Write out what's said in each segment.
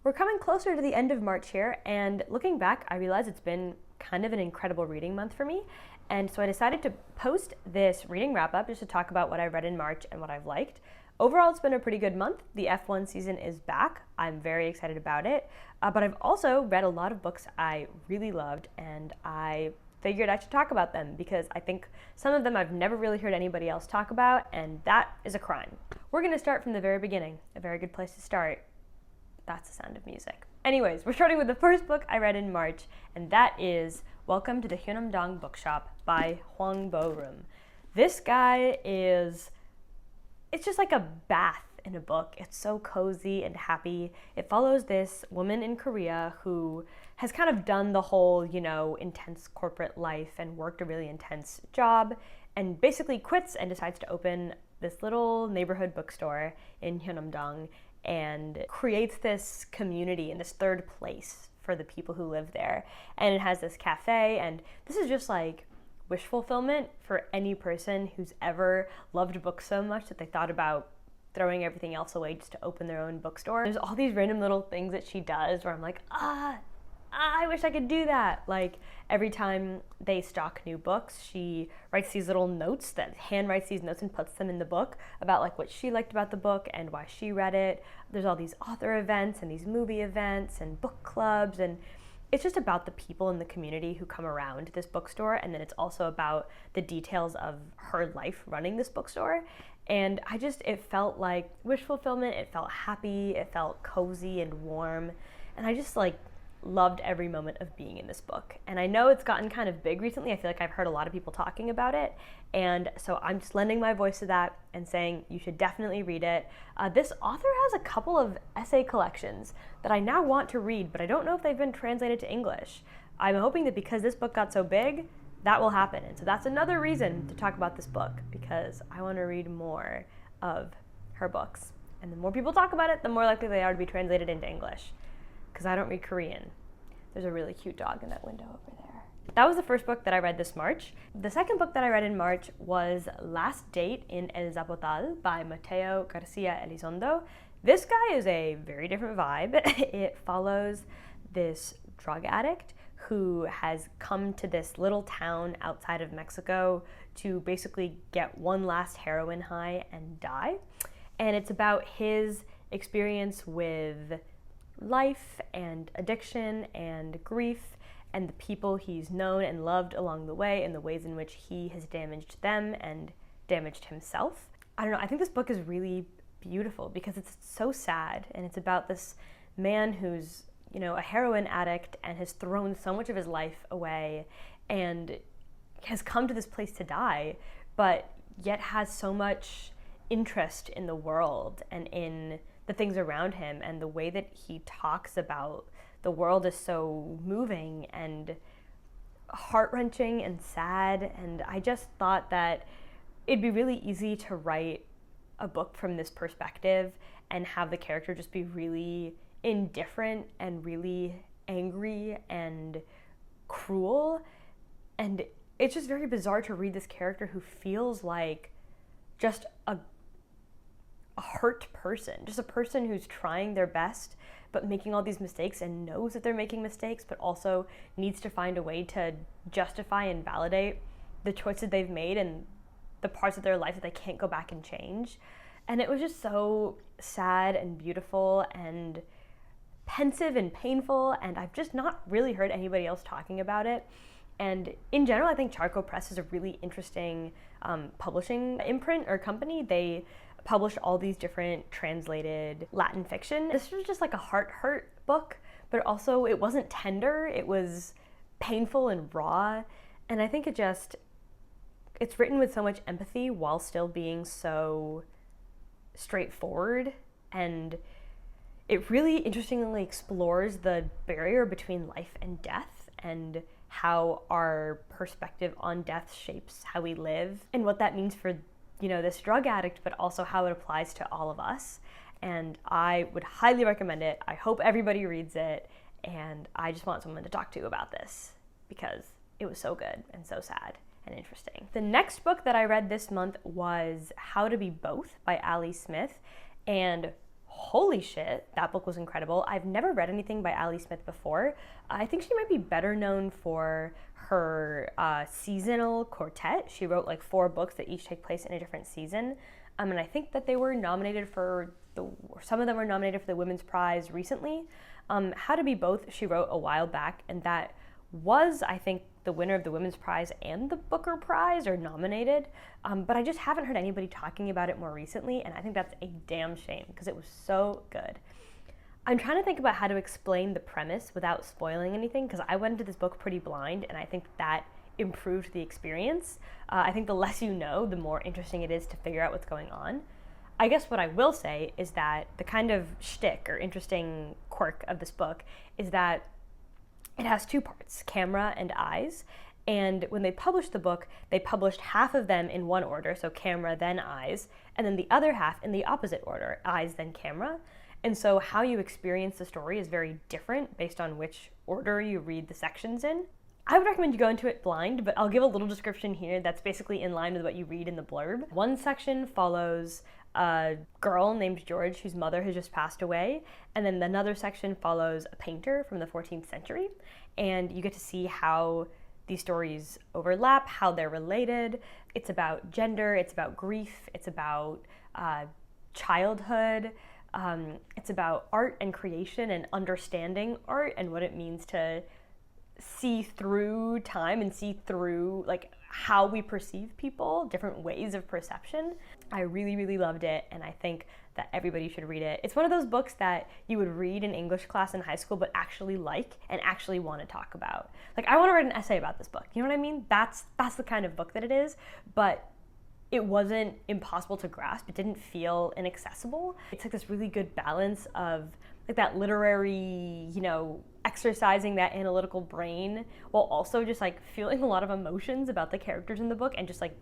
We're coming closer to the end of March here, and looking back, I realize it's been kind of an incredible reading month for me. And so I decided to post this reading wrap up just to talk about what I read in March and what I've liked. Overall, it's been a pretty good month. The F1 season is back. I'm very excited about it. But I've also read a lot of books I really loved, and I figured I should talk about them because I think some of them I've never really heard anybody else talk about, and that is a crime. We're going to start from the very beginning. A very good place to start. That's the sound of music. Anyways, we're starting with the first book I read in March, and that is Welcome to the Hyunam-dong Bookshop by Hwang Bo-rum. This guy it's just like a bath in a book. It's so cozy and happy. It follows this woman in Korea who has kind of done the whole, intense corporate life and worked a really intense job and basically quits and decides to open this little neighborhood bookstore in Hyunam-dong and creates this community and this third place for the people who live there. And it has this cafe, and this is just like wish fulfillment for any person who's ever loved books so much that they thought about throwing everything else away just to open their own bookstore. There's all these random little things that she does where I'm like, I wish I could do that. Like every time they stock new books, she writes these little notes, handwrites these notes and puts them in the book about like what she liked about the book and why she read it. There's all these author events and these movie events and book clubs, and it's just about the people in the community who come around this bookstore, and then it's also about the details of her life running this bookstore. And it felt like wish fulfillment, it felt happy, it felt cozy and warm, and I just loved every moment of being in this book. And I know it's gotten kind of big recently. I feel like I've heard a lot of people talking about it, and so I'm just lending my voice to that and saying you should definitely read it. This author has a couple of essay collections that I now want to read, but I don't know if they've been translated to English. I'm hoping that because this book got so big, that will happen. And so that's another reason to talk about this book, because I want to read more of her books. And the more people talk about it, the more likely they are to be translated into English, because I don't read Korean. There's a really cute dog in that window over there. That was the first book that I read this March. The second book that I read in March was Last Date in El Zapotal by Mateo Garcia Elizondo. This guy is a very different vibe. It follows this drug addict who has come to this little town outside of Mexico to basically get one last heroin high and die. And it's about his experience with life and addiction and grief and the people he's known and loved along the way and the ways in which he has damaged them and damaged himself. I don't know, I think this book is really beautiful because it's so sad, and it's about this man who's a heroin addict and has thrown so much of his life away and has come to this place to die, but yet has so much interest in the world and in the things around him, and the way that he talks about the world is so moving and heart-wrenching and sad. And I just thought that it'd be really easy to write a book from this perspective and have the character just be really indifferent and really angry and cruel. And it's just very bizarre to read this character who feels like just a hurt person, just a person who's trying their best but making all these mistakes and knows that they're making mistakes, but also needs to find a way to justify and validate the choices they've made and the parts of their life that they can't go back and change. And it was just so sad and beautiful and pensive and painful, and I've just not really heard anybody else talking about it. And in general, I think Charco Press is a really interesting publishing imprint or company. They publish all these different translated Latin fiction. This was just like a heart book, but also it wasn't tender, it was painful and raw. And I think it's written with so much empathy while still being so straightforward, and it really interestingly explores the barrier between life and death and how our perspective on death shapes how we live and what that means for this drug addict, but also how it applies to all of us. And I would highly recommend it. I hope everybody reads it, and I just want someone to talk to about this because it was so good and so sad and interesting. The next book that I read this month was How to Be Both by Ali Smith, and holy shit, that book was incredible. I've never read anything by Ali Smith before. I think she might be better known for her seasonal quartet. She wrote like 4 books that each take place in a different season. And I think that they were nominated for some of them were nominated for the Women's Prize recently. How to Be Both, she wrote a while back, and that was, I think, the winner of the Women's Prize and the Booker Prize, or nominated. But I just haven't heard anybody talking about it more recently, and I think that's a damn shame because it was so good. I'm trying to think about how to explain the premise without spoiling anything, because I went into this book pretty blind, and I think that improved the experience. I think the less you know, the more interesting it is to figure out what's going on. I guess what I will say is that the kind of shtick or interesting quirk of this book is that it has 2 parts, camera and eyes. And when they published the book, they published half of them in one order, so camera, then eyes, and then the other half in the opposite order, eyes, then camera. And so how you experience the story is very different based on which order you read the sections in. I would recommend you go into it blind, but I'll give a little description here that's basically in line with what you read in the blurb. One section follows a girl named George whose mother has just passed away, and then another section follows a painter from the 14th century, and you get to see how these stories overlap, how they're related. It's about gender, it's about grief, it's about childhood, it's about art and creation and understanding art and what it means to see through time and see through like how we perceive people, different ways of perception. I really, really loved it, and I think that everybody should read it. It's one of those books that you would read in English class in high school but actually like and actually want to talk about. Like, I want to write an essay about this book. You know what I mean? That's the kind of book that it is, but it wasn't impossible to grasp. It didn't feel inaccessible. It's like this really good balance of like that literary, exercising that analytical brain while also just like feeling a lot of emotions about the characters in the book and just like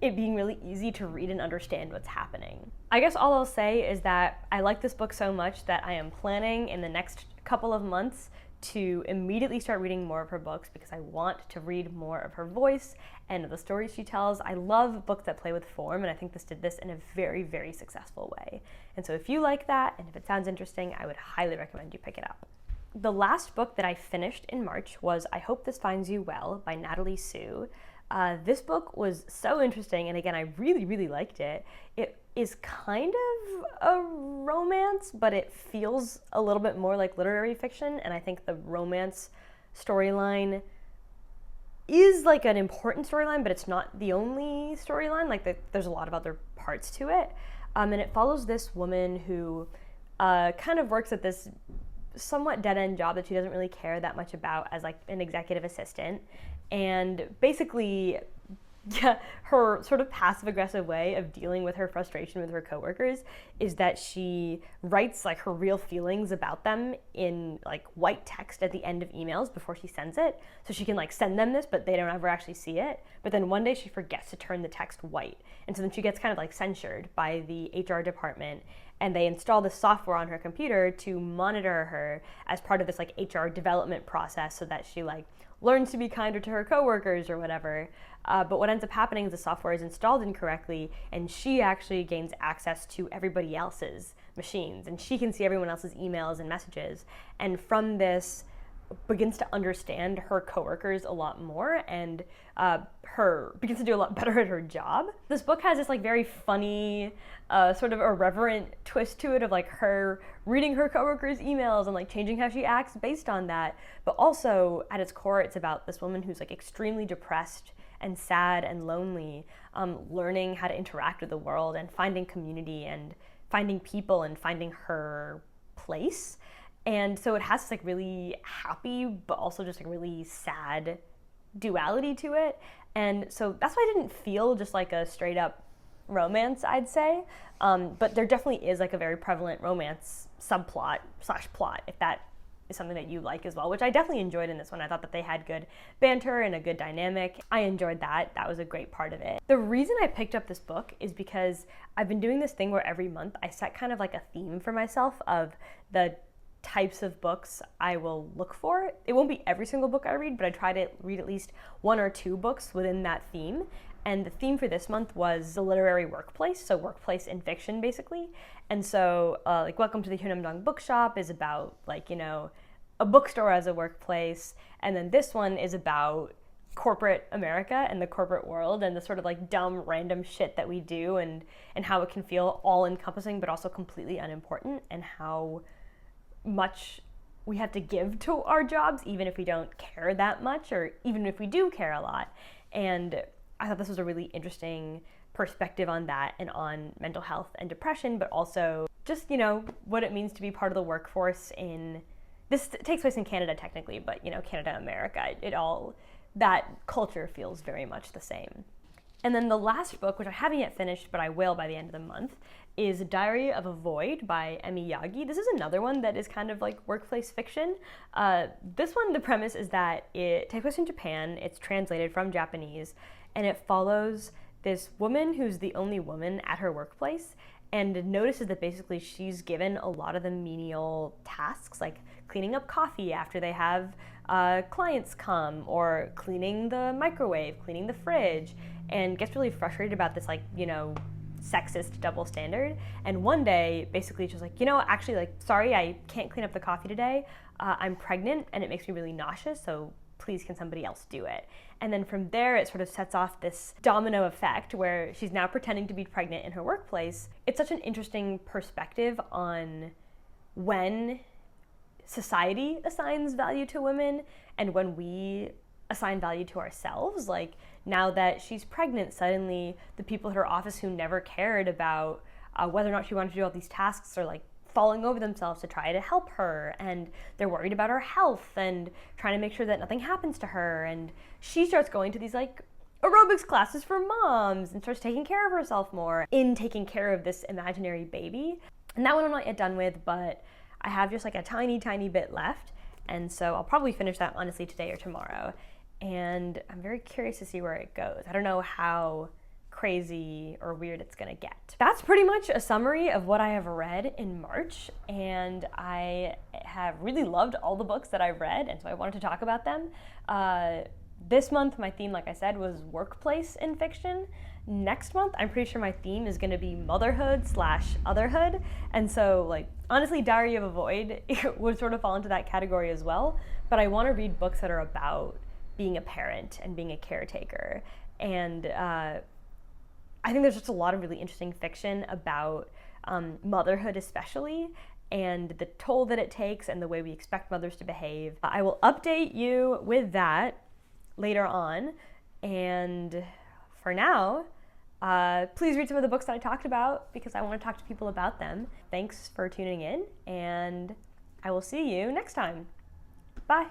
it being really easy to read and understand what's happening. I guess all I'll say is that I like this book so much that I am planning in the next couple of months to immediately start reading more of her books because I want to read more of her voice and the stories she tells. I love books that play with form, and I think this did this in a very, very successful way. And so if you like that, and if it sounds interesting, I would highly recommend you pick it up. The last book that I finished in March was I Hope This Finds You Well by Natalie Sue. This book was so interesting, and again, I really, really liked it. It is kind of a romance, but it feels a little bit more like literary fiction, and I think the romance storyline is like an important storyline, but it's not the only storyline. There's a lot of other parts to it, and it follows this woman who kind of works at this somewhat dead-end job that she doesn't really care that much about as like an executive assistant, and basically her sort of passive-aggressive way of dealing with her frustration with her coworkers is that she writes like her real feelings about them in like white text at the end of emails before she sends it, so she can like send them this but they don't ever actually see it. But then one day she forgets to turn the text white, and so then she gets kind of like censured by the HR department, and they install this software on her computer to monitor her as part of this like HR development process so that she like learns to be kinder to her coworkers or whatever. But what ends up happening is the software is installed incorrectly, and she actually gains access to everybody else's machines, and she can see everyone else's emails and messages, and from this begins to understand her coworkers a lot more, and her begins to do a lot better at her job. This book has this like very funny, sort of irreverent twist to it of like her reading her coworkers' emails and like changing how she acts based on that. But also at its core, it's about this woman who's like extremely depressed and sad and lonely, learning how to interact with the world and finding community and finding people and finding her place. And so it has this like really happy but also just like really sad duality to it. And so that's why I didn't feel just like a straight up romance, I'd say. But there definitely is like a very prevalent romance subplot / plot, if that is something that you like as well, which I definitely enjoyed in this one. I thought that they had good banter and a good dynamic. I enjoyed that. That was a great part of it. The reason I picked up this book is because I've been doing this thing where every month I set kind of like a theme for myself of the types of books I will look for. It won't be every single book I read, but I try to read at least 1 or 2 books within that theme. And the theme for this month was the literary workplace, so workplace in fiction, basically. And so, like, Welcome to the Hyunamdong Bookshop is about, like, you know, a bookstore as a workplace. And then this one is about corporate America and the corporate world and the sort of like dumb random shit that we do, and how it can feel all encompassing but also completely unimportant, and how much we have to give to our jobs even if we don't care that much, or even if we do care a lot. And I thought this was a really interesting perspective on that and on mental health and depression, but also just, you know, what it means to be part of the workforce in this takes place in Canada technically, but, you know, Canada, America, that culture feels very much the same. And then the last book, which I haven't yet finished, but I will by the end of the month, is Diary of a Void by Emi Yagi. This is another one that is kind of like workplace fiction. This one, the premise is that it takes place in Japan, it's translated from Japanese, and it follows this woman who's the only woman at her workplace, and notices that basically she's given a lot of the menial tasks, like cleaning up coffee after they have clients come, or cleaning the microwave, cleaning the fridge, and gets really frustrated about this, like, you know, sexist double standard. And one day, basically, she's like, you know, actually, like, sorry, I can't clean up the coffee today. I'm pregnant and it makes me really nauseous, so please can somebody else do it? And then from there, it sort of sets off this domino effect where she's now pretending to be pregnant in her workplace. It's such an interesting perspective on when society assigns value to women and when we assign value to ourselves. Like, now that she's pregnant, suddenly the people at her office who never cared about whether or not she wanted to do all these tasks are like falling over themselves to try to help her, and they're worried about her health and trying to make sure that nothing happens to her. And she starts going to these like aerobics classes for moms and starts taking care of herself more in taking care of this imaginary baby. And that one I'm not yet done with, but I have just like a tiny bit left, and so I'll probably finish that honestly today or tomorrow. And I'm very curious to see where it goes. I don't know how crazy or weird it's gonna get. That's pretty much a summary of what I have read in March, and I have really loved all the books that I've read, and so I wanted to talk about them. This month, my theme, like I said, was workplace in fiction. Next month, I'm pretty sure my theme is gonna be motherhood/otherhood, and so, like, honestly, Diary of a Void would sort of fall into that category as well, but I wanna read books that are about being a parent and being a caretaker. And I think there's just a lot of really interesting fiction about motherhood especially, and the toll that it takes and the way we expect mothers to behave. I will update you with that later on, and for now, please read some of the books that I talked about because I want to talk to people about them. Thanks for tuning in, and I will see you next time. Bye.